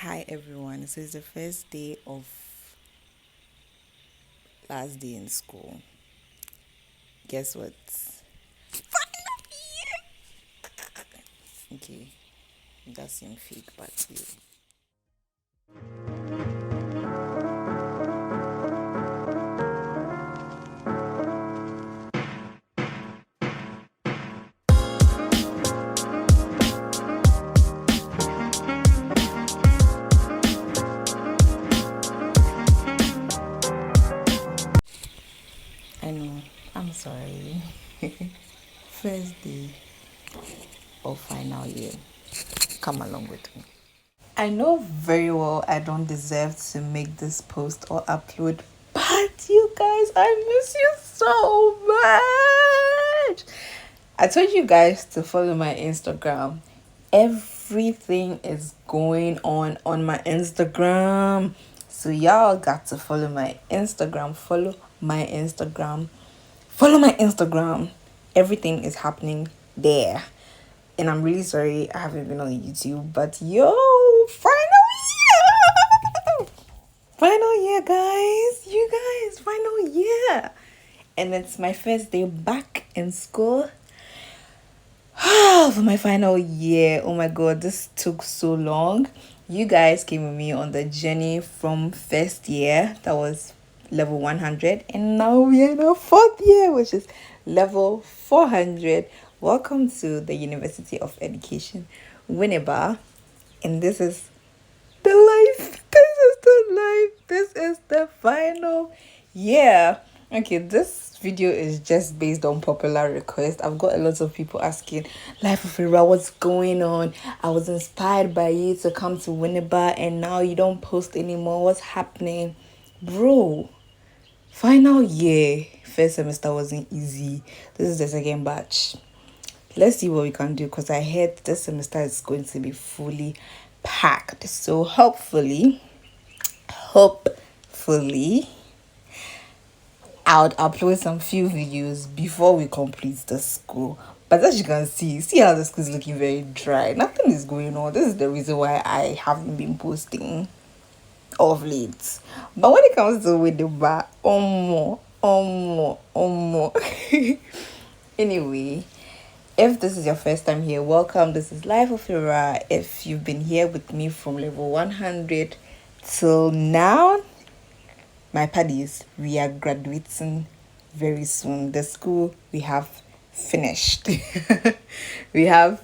Hi everyone. So it's the first day of last day in school. Guess what? Okay, that seemed fake, but yeah. I know. I'm sorry. First day of final year. Come along with me. I know very well I don't deserve to make this post or upload, but you guys, I miss you so much. I told you guys to follow my Instagram. Everything is going on my Instagram. So y'all got to follow my Instagram. Follow my Instagram. Follow my Instagram. Everything is happening there. And I'm really sorry I haven't been on YouTube, but yo, final year! Final year, guys! You guys, final year! And it's my first day back in school. For my final year. Oh my god, this took so long. You guys came with me on the journey from first year, that was level 100, and now we're in our fourth year, which is level 400. Welcome to the University of Education, Winneba, and this is the life. This is the life. This is the final year. Okay, this video is just based on popular request. I've got a lot of people asking, Life of Ira, what's going on? I was inspired by you to come to Winneba and now you don't post anymore. What's happening? Bro, final year. First semester wasn't easy. This is the second batch. Let's see what we can do, because I heard this semester is going to be fully packed. So hopefully I'll upload some few videos before we complete the school. But as you can see how the school is looking very dry. Nothing is going on. This is the reason why I haven't been posting of late. But when it comes to with the bar, anyway, if this is your first time here, welcome. This is Life of Ira. If you've been here with me from level 100 till now, my paddies, we are graduating very soon. The school we have finished. We have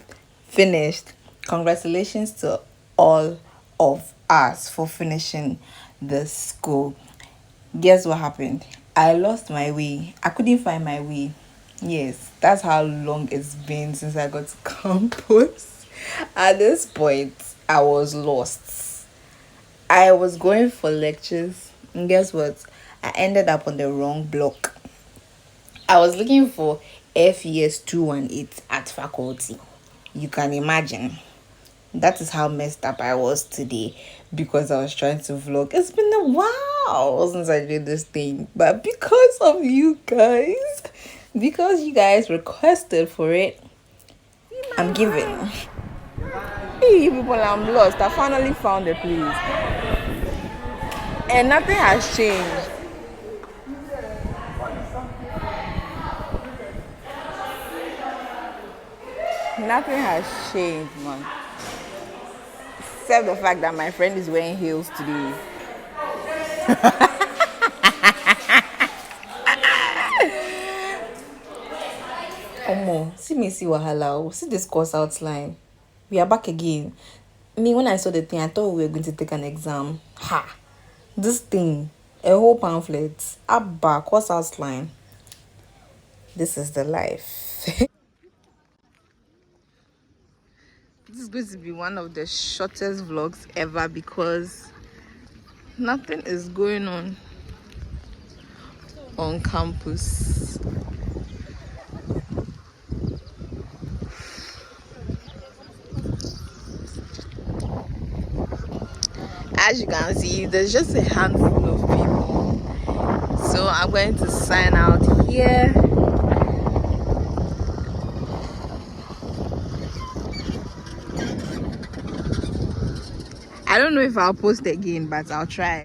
finished. Congratulations to all of us for finishing the school. Guess what happened? I lost my way. I couldn't find my way. Yes, that's how long it's been since I got to campus. At this point, I was lost. I was going for lectures, and guess what? I ended up on the wrong block. I was looking for FES 218 at faculty. You can imagine. That is how messed up I was today, because I was trying to vlog. It's been a while since I did this thing, but because you guys requested for it, I'm giving. Hey, you people, I'm lost. I finally found the place, and nothing has changed. Nothing has changed, man. Except the fact that my friend is wearing heels today. Omo, see me see wahala. See this course outline. We are back again. Me, when I saw the thing, I thought we were going to take an exam. Ha! This thing, a whole pamphlet. Abba, course outline. This is the life. This is going to be one of the shortest vlogs ever, because nothing is going on campus. As you can see, there's just a handful of people. So I'm going to sign out here. I don't know if I'll post again, but I'll try.